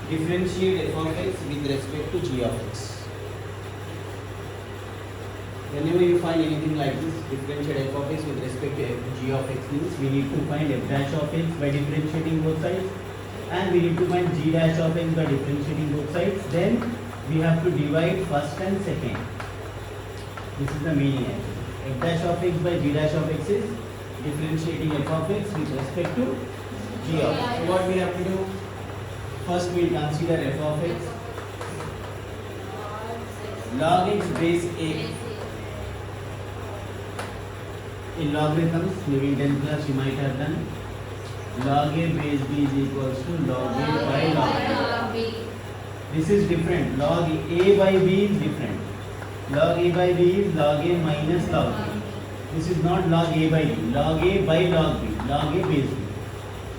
Differentiate f of x with respect to g of x. Whenever you find anything like this, differentiate f of x with respect to g of x means we need to find f dash of x by differentiating both sides, and we need to find g dash of x by differentiating both sides. Then we have to divide first and second. This is the meaning actually. F dash of x by g dash of x is differentiating f of x with respect to g of x. So what we have to do? First we will consider f of x log x base a. In logarithms, during 10 class you might have done log a base b is equals to log a by log b. This is different. Log a by b is different. Log a by b is log a minus log b. This is not log a by b. Log a by log b. Log a base b.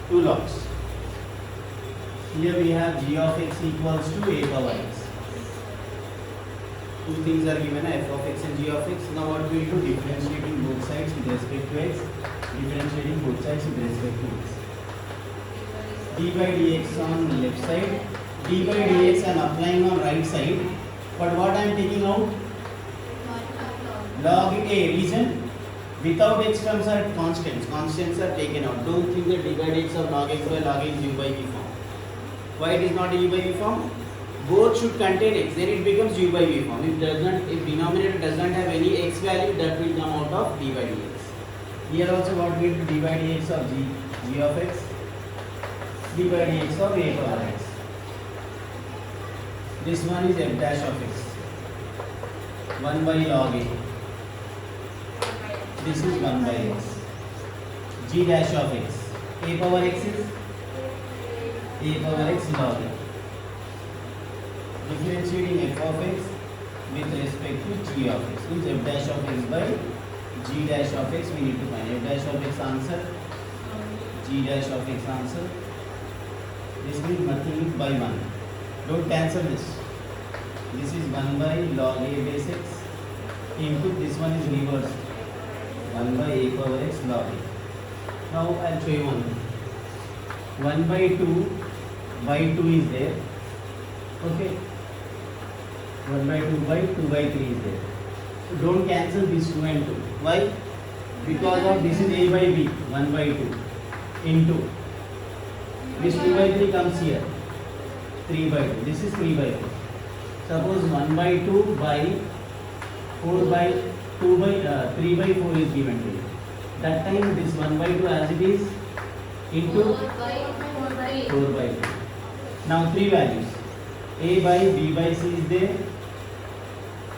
Two logs. Here we have g of x equals to a power x. Two things are given, f of x and g of x. Now what we will do? Differentiating both sides with respect to x. Differentiating both sides with respect to x. D by dx on the left side. D by dx I am applying on right side. But what I am taking out? Log a. Reason? Without x terms are constants. Constants are taken out. Don't think that d by dx of log x by log a is u by v form. Why it is not a u by v form? Both should contain x, then it becomes u by v form. If denominator does not have any x value, that will come out of d by dx. Here also what will be d by dx of g of x, d by dx of a power x. This one is f dash of x, 1 by log a. This is 1 by x. G dash of x, a power x is a power x log a. Differentiating f of x with respect to g of x means f dash of x by g dash of x we need to find. F dash of x answer, g dash of x answer. This means nothing is by 1. Don't cancel this. This is 1 by log a base x into this one is reversed. 1 by a power x log a. Now I will show you one. 1 by 2 is there. Okay. 1 by 2 by 2 by 3 is there. So don't cancel this 2 and 2. Why? Because of this is a by b, 1 by 2 into this 2 by 3 comes here, 3 by 2. This is 3 by 2. Suppose 1 by 2 by 4 by 2 by 3 by 4 is given to you. That time this 1 by 2 as it is into 4 by 2. Now three values. A by b by c is there.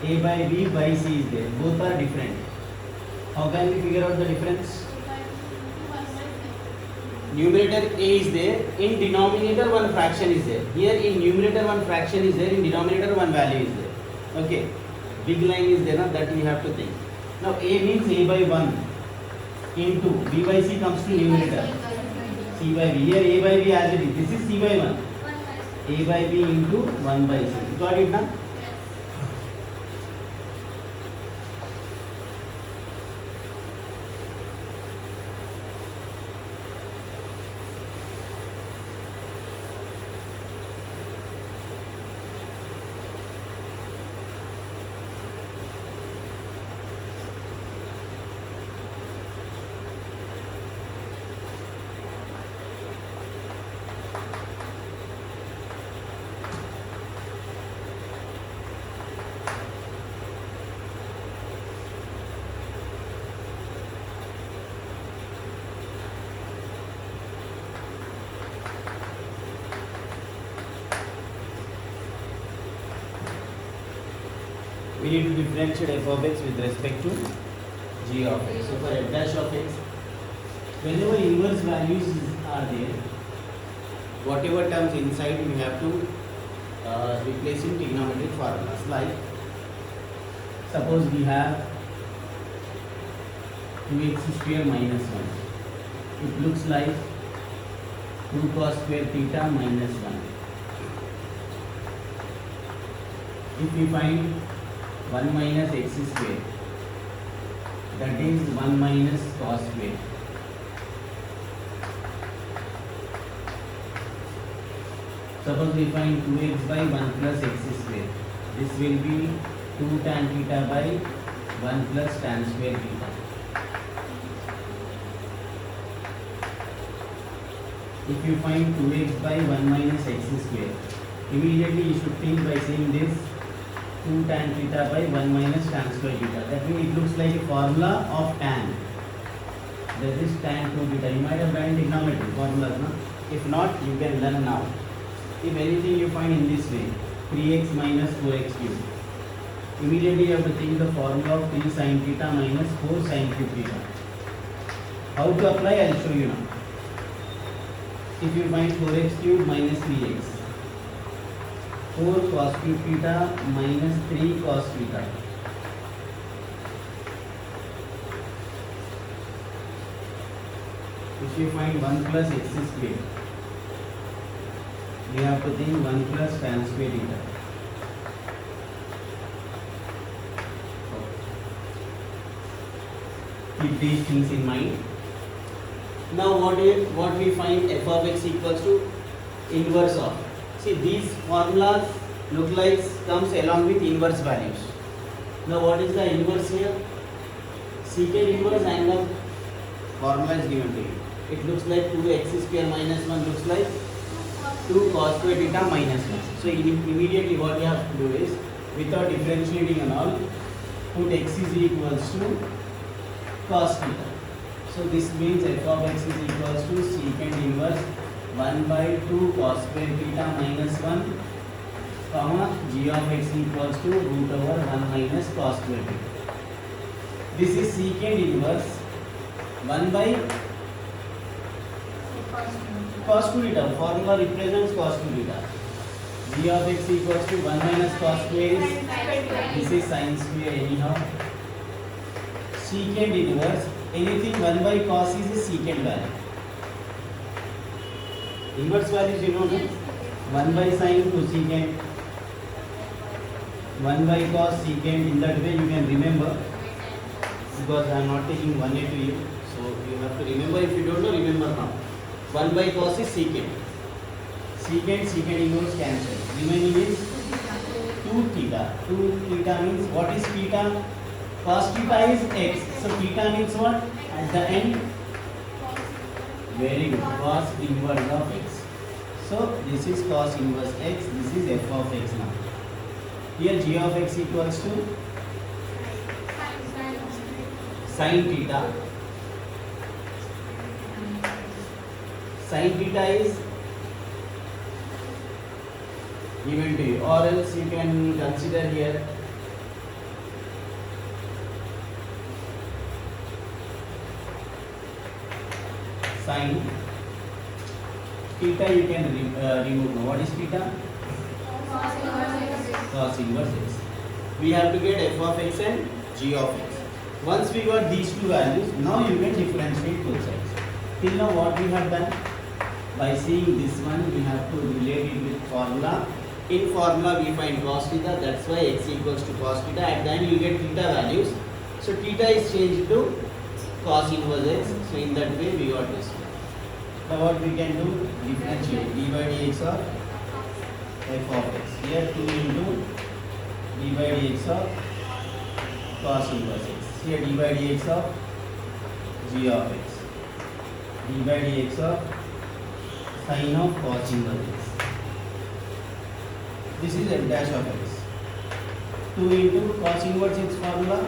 A by b by c is there. Both are different. How can we figure out the difference? Numerator a is there. In denominator one fraction is there. Here in numerator one fraction is there. In denominator one value is there. Okay. Big line is there. Now that we have to think. Now a means a by 1 into b by c comes to numerator. C by b. Here a by b as it is. This is c by 1. A by b into 1 by c. Got it now? We need to differentiate f of x with respect to g of x. So for f dash of x, whenever inverse values are there, whatever terms inside we have to replace in trigonometric formulas. Like suppose we have 2x square minus 1. It looks like 2 cos square theta minus 1. If we find 1 minus x square, that is 1 minus cos square. Suppose we find 2x by 1 plus x square. This will be 2 tan theta by 1 plus tan square theta. If you find 2x by 1 minus x square, immediately you should think by saying this 2 tan theta by 1 minus tan square theta. That means it looks like a formula of tan. That is tan 2 theta. You might have done trigonometry formulas, no? If not, you can learn now. If anything you find in this way, 3x minus 4x cube. Immediately you have to think the formula of 3 sin theta minus 4 sin cube theta. How to apply? I will show you now. If you find 4x cube minus 3x, 4 cos cube theta minus 3 cos theta. If you find 1 plus x square, we have to think 1 plus tan square theta. Keep these things in mind. Now what we find f of x equals to inverse of. See, these formulas look like comes along with inverse values. Now what is the inverse here? Secant inverse and the formula is given to you. It looks like 2x square minus 1 looks like 2 cos square theta minus 1. So immediately what you have to do is, without differentiating and all, put x is equals to cos theta. So this means f of x is equals to secant inverse 1 by 2 cos square theta minus 1, comma g of x equals to root over 1 minus cos square theta. This is secant inverse 1 by cos 2 theta. Formula represents cos 2 theta. G of x equals to 1 minus cos square is, this is sin square anyhow. Secant inverse, anything 1 by cos is a secant value. Inverse values you know, no? 1 by sin to secant, 1 by cos secant. In that way you can remember, because I am not taking 1a to you, so you have to remember. If you don't know, remember now. 1 by cos is secant. Secant inverse cancel. Remaining is 2 theta. 2 theta means what is theta? Cos theta is x. So theta means what? At the end. Very good. Cos inverse of x. So this is cos inverse x. This is f of x now. Here g of x equals to sin theta. Sin theta is given to you, or else you can consider here sin theta. You can remove. What is theta? Cos inverse x. We have to get f of x and g of x. Once we got these two values, now you can differentiate both sides. Till now what we have done? By seeing this one, we have to relate it with formula. In formula we find cos theta, that's why x equals to cos theta. At the end you get theta values. So theta is changed to cos inverse x. So in that way we got this one. Now what we can do? Differentiate d by dx of f of x. Here 2 into d by dx of cos inverse x. Here d by dx of g of x. D by dx of sin of cos inverse x. This is f dash of x. 2 into cos inverse x formula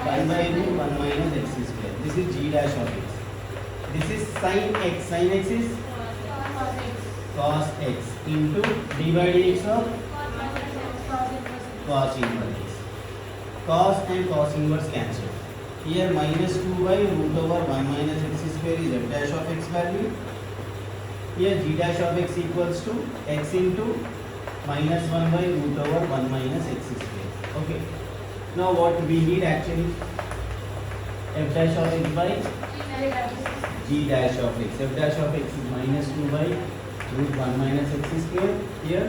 1 by root 1 minus x square. This is g dash of x. This is sin x. Sin x is cos x into d by dx of cos inverse x. Cos and cos inverse cancel. Here minus 2 by root over 1 minus x square is f dash of x value. Here g dash of x equals to x into minus 1 by root over 1 minus x square. Okay. Now what we need actually? F dash of x by g dash of x. F dash of x is minus 2 by root 1 minus x square. Here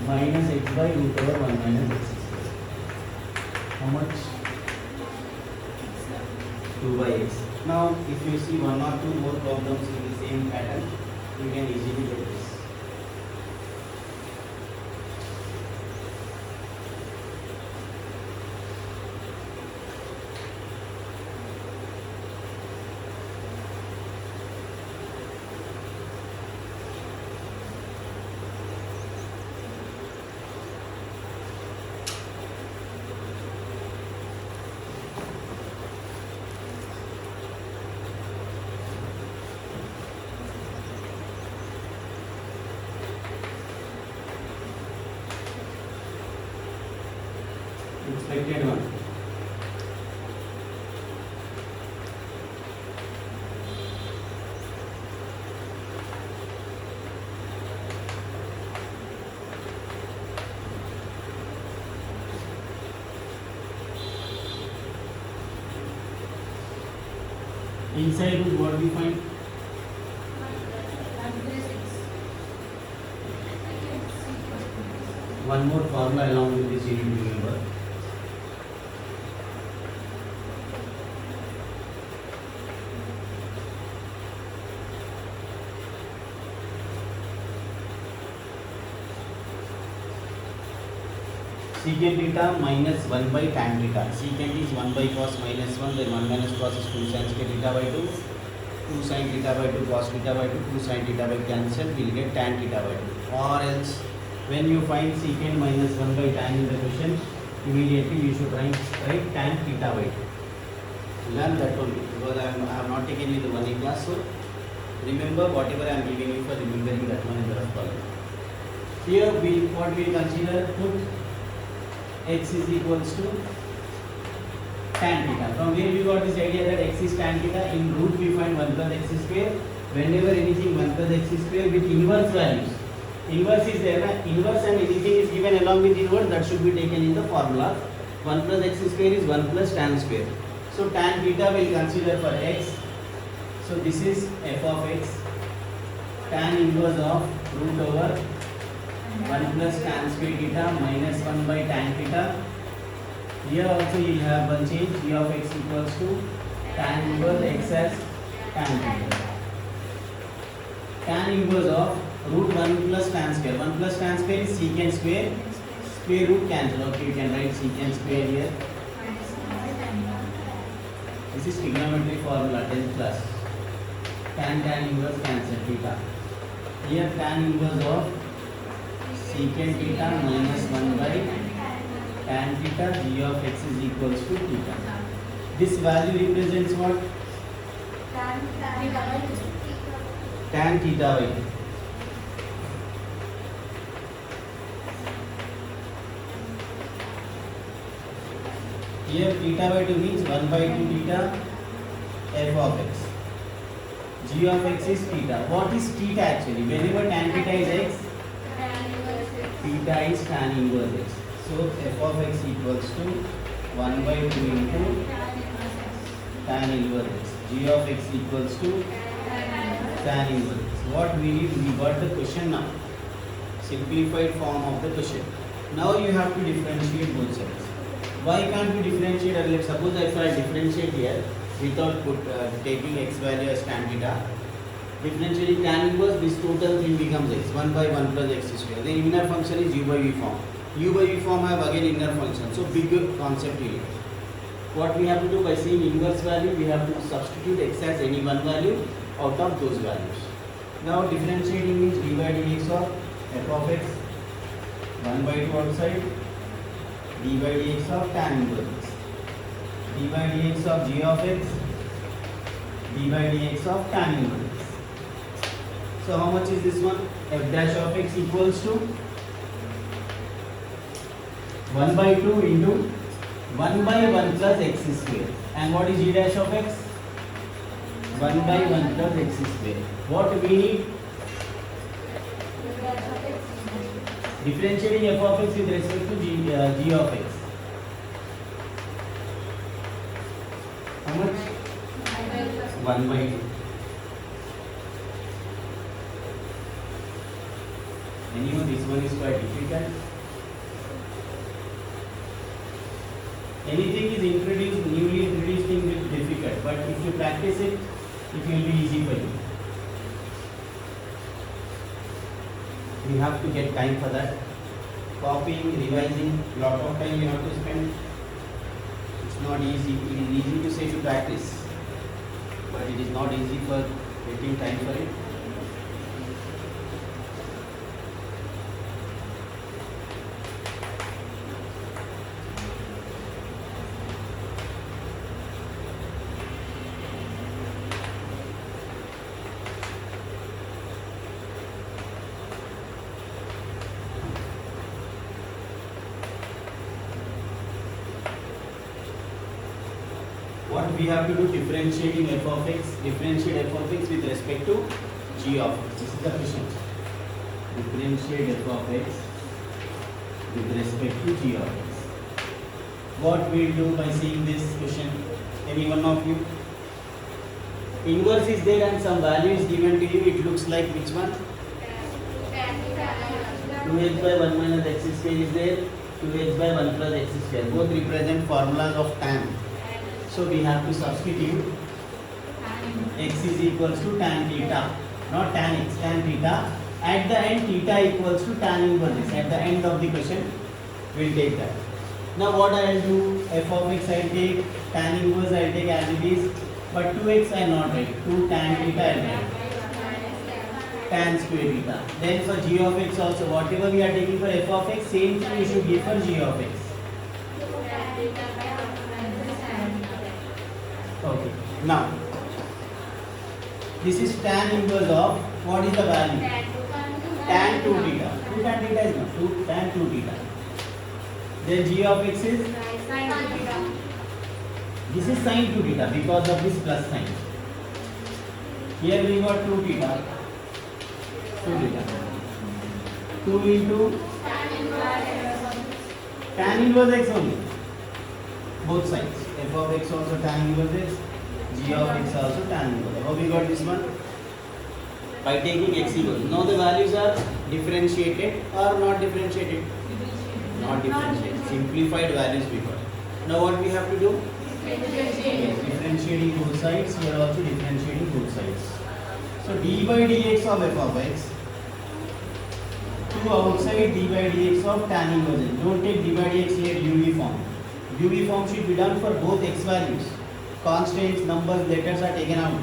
minus x by root over 1 minus x square. How much? 2 by x. Now if you see one or two more problems in the same pattern, you can easily get this. expected one. Inside root what we find? One more formula along with this you need to remember. Secant theta minus 1 by tan theta. Secant is 1 by cos minus 1, then 1 minus cos is 2 sin theta by 2. 2 sin theta by 2 cos theta by 2, 2 sin theta by cancel, we will get tan theta by 2. Or else, when you find secant minus 1 by tan in the question, immediately you should write tan theta by 2. Learn that only, because I have not taken you the 1A class, so remember whatever I am giving you for remembering that one in the rough column. Here, what we consider, put x is equals to tan theta. From where we got this idea that x is tan theta, in root we find 1 plus x square. Whenever anything 1 plus x square with inverse values. Inverse is there, inverse and anything is given along with inverse, that should be taken in the formula. 1 plus x square is 1 plus tan square. So tan theta will consider for x. So this is f of x. Tan inverse of root over 1 plus tan square theta minus 1 by tan theta. Here also you will have one change, g of x equals to tan inverse x as tan theta. Tan inverse of root 1 plus tan square. 1 plus tan square is secant square. Square root cancel. Okay, you can write secant square here. This is trigonometry formula 10th class. Tan inverse cancel theta. Here tan inverse of secant theta minus 1 by tan theta, g of x is equals to theta. This value represents what? Tan theta by 2. Here theta by 2 means 1 by 2 theta f of x. G of x is theta. What is theta actually? Whenever tan theta is x, theta is tan inverse x. So f of x equals to 1 by 2 into tan inverse x. G of x equals to tan inverse x. What we need, we got the question now. Simplified form of the question. Now you have to differentiate both sides. Why can't we differentiate earlier? Suppose if I differentiate here without taking x value as tan theta, differentiating tan inverse, this total thing becomes x, 1 by 1 plus x square. The inner function is u by v form. U by v form have again inner function. So big concept here. What we have to do by seeing inverse value, we have to substitute x as any one value out of those values. Now differentiating means d by dx of f of x, 1 by 2 outside, d by dx of tan inverse x, d by dx of g of x, d by dx of tan inverse x. So how much is this one? F dash of x equals to 1 by 2 into 1 by 1 plus x square. And what is g dash of x? 1 by 1 plus x square. What we need? Differentiating f of x with respect to g of x. How much? 1 by 2. Anyway, this one is quite difficult. Anything is introduced, newly introduced thing will be difficult, but if you practice it, it will be easy for you. You have to get time for that. Copying, revising, lot of time you have to spend. It's not easy. It is easy to say to practice, but it is not easy for getting time for it. what we have to do, differentiating f of x, differentiate f of x with respect to g of x. This is the question. Differentiate f of x with respect to g of x. What we will do by seeing this question? Any one of you? Inverse is there and some value is given to you. It looks like which one? 2x by 1 minus x square is there. 2x by 1 plus x square. Both represent formulas of tan. So we have to substitute x is equals to tan theta, not tan x, tan theta. At the end, theta equals to tan inverse x. At the end of the question, we'll take that. Now what I will do, f of x I will take, tan inverse I will take as it is, but 2x I will not write, 2 tan theta I will write, tan square theta. Then for g of x also, whatever we are taking for f of x, same thing we should give for g of x. Okay, now this is tan inverse of, what is the value? Tan 2 theta. 2 tan theta is not, 2 tan 2 theta. Then g of x is? This is sin 2 theta because of this plus sign. Here we got 2 theta. 2 theta. 2 into tan inverse x only. Both sides. F of x also tan inverse x. G of x also tan inverse. How we got this one? By taking x equals. Now the values are differentiated or not differentiated? Not differentiated. Simplified values we got. Now what we have to do? Yes, differentiating both sides. Here also differentiating both sides. So d by dx of f of x. To outside d by dx of tan inverse x. Don't take d by dx here UV form. UV form should be done for both x values. Constants, numbers, letters are taken out.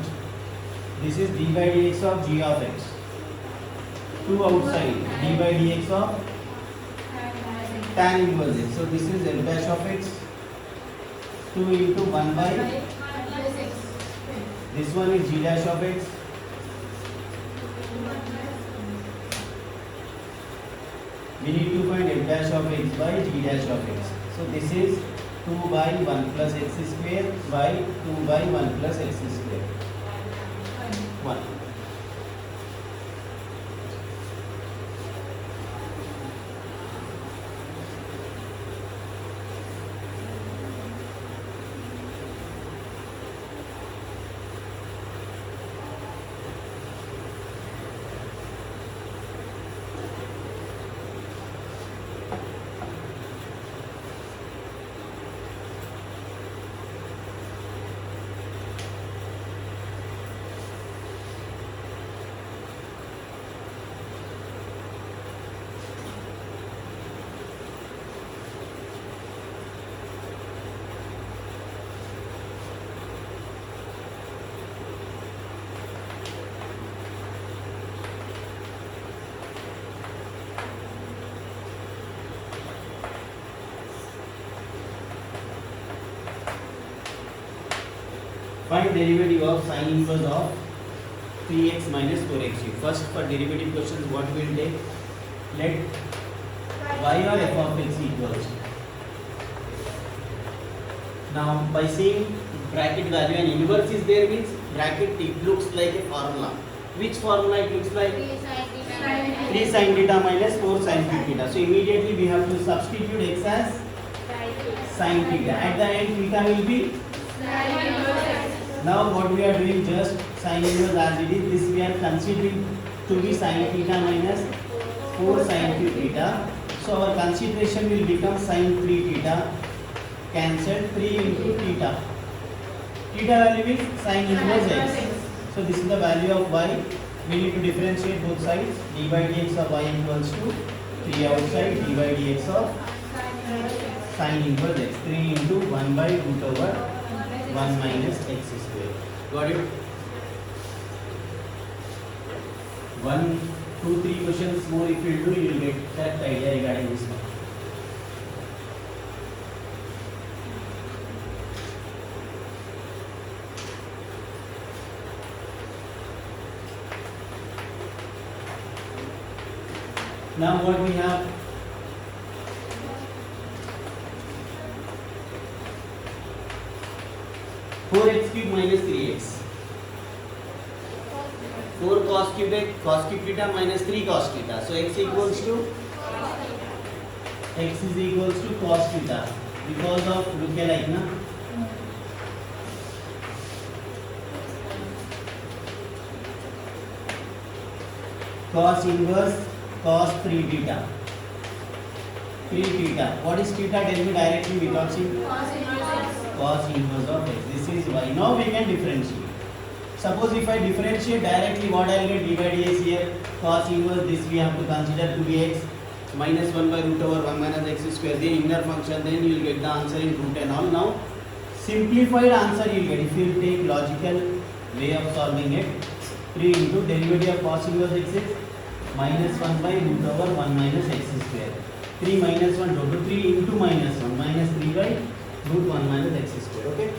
This is d by dx of g of x. To outside d by dx of tan inverse x. So this is f dash of x. 2 into 1 by this one is g dash of x. We need to find f dash of x by g dash of x. So this is 2 by 1 plus x square by 2 by 1 plus x square. 1. Find derivative of sin inverse of 3x minus 4x. First, for derivative questions, what we will take? Let y or f of x equals. Now, by seeing bracket value and inverse is there means bracket, it looks like a formula. Which formula it looks like? 3 sin theta minus 4 sin theta. So immediately we have to substitute x as sin theta. At the end, theta will be. Now what we are doing, just sin inverse as it is. This we are considering to be sin theta minus 4 sin theta. So our consideration will become sin 3 theta. Cancel 3 into theta. Theta value is sin inverse x. So this is the value of y. We need to differentiate both sides. D by dx of y equals to 3 outside d by dx of sin inverse x. 3 into 1 by root over 1 minus x square. Got it? 1, 2, 3 questions more if you do, you will get correct idea regarding this one. Now what we have? 4x cube minus 3x. 4 cos cube theta minus 3 cos theta. So x is equals to cos theta because of lookalike na. Cos inverse cos 3 theta. 3 theta. What is theta? Tell me directly without seeing. Cos inverse of x. This is y. Now we can differentiate. Suppose if I differentiate directly, what I will get? D by dx here. Cos inverse this we have to consider to be x minus 1 by root over 1 minus x square. The inner function, then you will get the answer in root and all. Now simplified answer you will get if you will take logical way of solving it. 3 into derivative of cos inverse x is minus 1 by root over 1 minus x square. 3 minus 1 total 3 into minus 1 minus 3 by root 1 minus x square. Okay.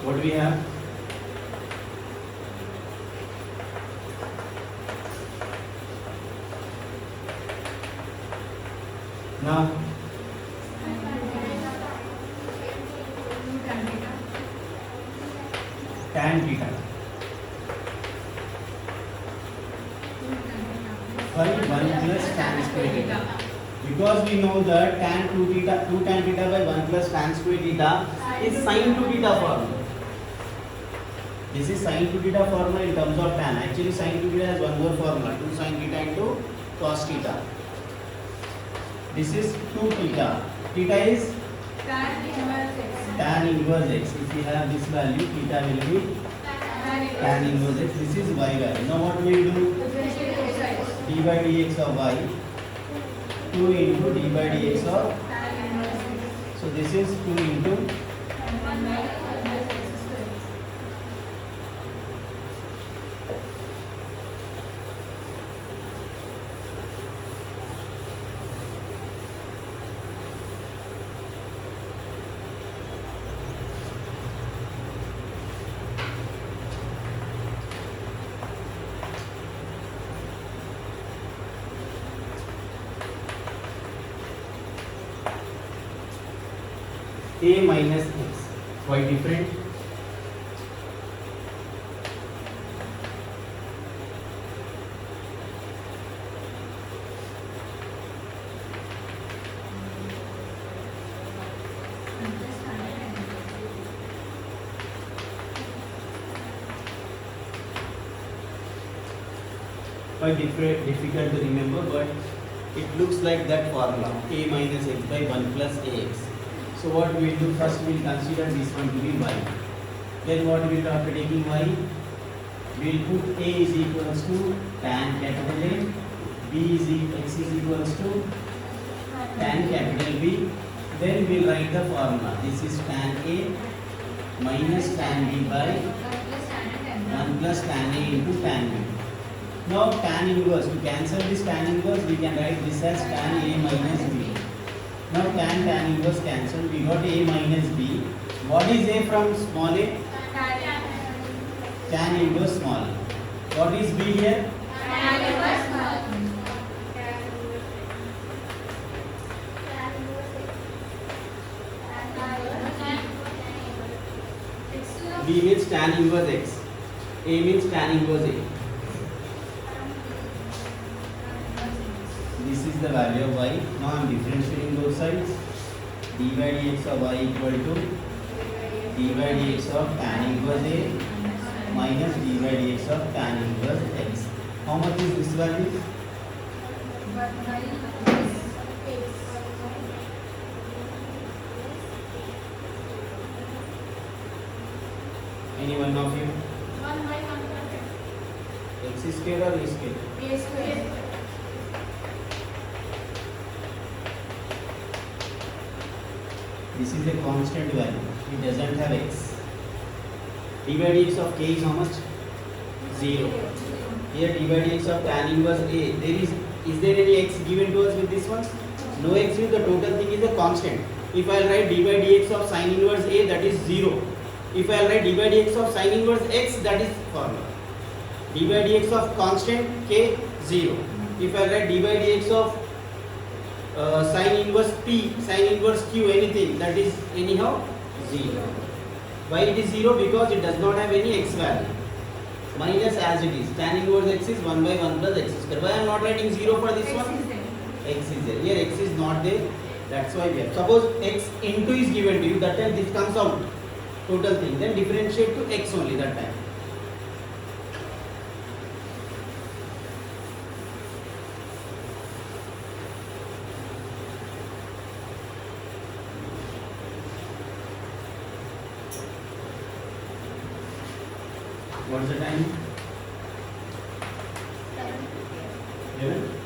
What do we have? Now tan theta. Why 1 plus tan square theta? Because we know that tan 2 tan theta by 1 plus tan square theta is sin 2 theta formula. This is sin 2 theta formula in terms of tan. Actually sin 2 theta has one more formula, 2 sin theta into cos theta. This is 2 theta. Theta is tan inverse x. If we have this value, theta will be tan inverse x. This is y value. Now what we will do? D by dx of y 2 into d by dx of. So this is 2 into a minus x. Quite different. Quite difficult to remember, but it looks like that formula, a minus x by 1 plus ax. So what we will do, first we will consider this one to be y. Then what we will do after taking y? We will put a is equals to tan capital A, b is x is equals to tan capital B. Then we will write the formula. This is tan A minus tan B by 1 plus tan A into tan B. Now tan inverse, to cancel this tan inverse, we can write this as tan A minus B. Now tan inverse cancel, we got A minus B. What is A from small a? Tan inverse small a. What is B here? Tan inverse small a. B means tan inverse x. A means tan inverse A. This is the value of y. Now I am differentiating both sides. D by dx of y equal to d by dx of tan inverse A minus d by dx of tan inverse x. How much is this value? Any one of you? X square or A square? A square. This is a constant value. It doesn't have x. D by dx of k is how much? 0. Here d by dx of tan inverse a. Is there any x given to us with this one? No x means the total thing is a constant. If I write d by dx of sin inverse a, that is 0. If I write d by dx of sin inverse x, that is formula. D by dx of constant k, 0. If I write d by dx of sin inverse p, sin inverse q, anything, that is anyhow 0. Why it is 0? Because it does not have any x value. Minus as it is. Tan inverse x is 1 by 1 plus x square. Why I am not writing 0 for this one? X is there. Here x is not there. That's why we have. Suppose x into is given to you. That time this comes out. Total thing. Then differentiate to x only that time. What's the time? 11.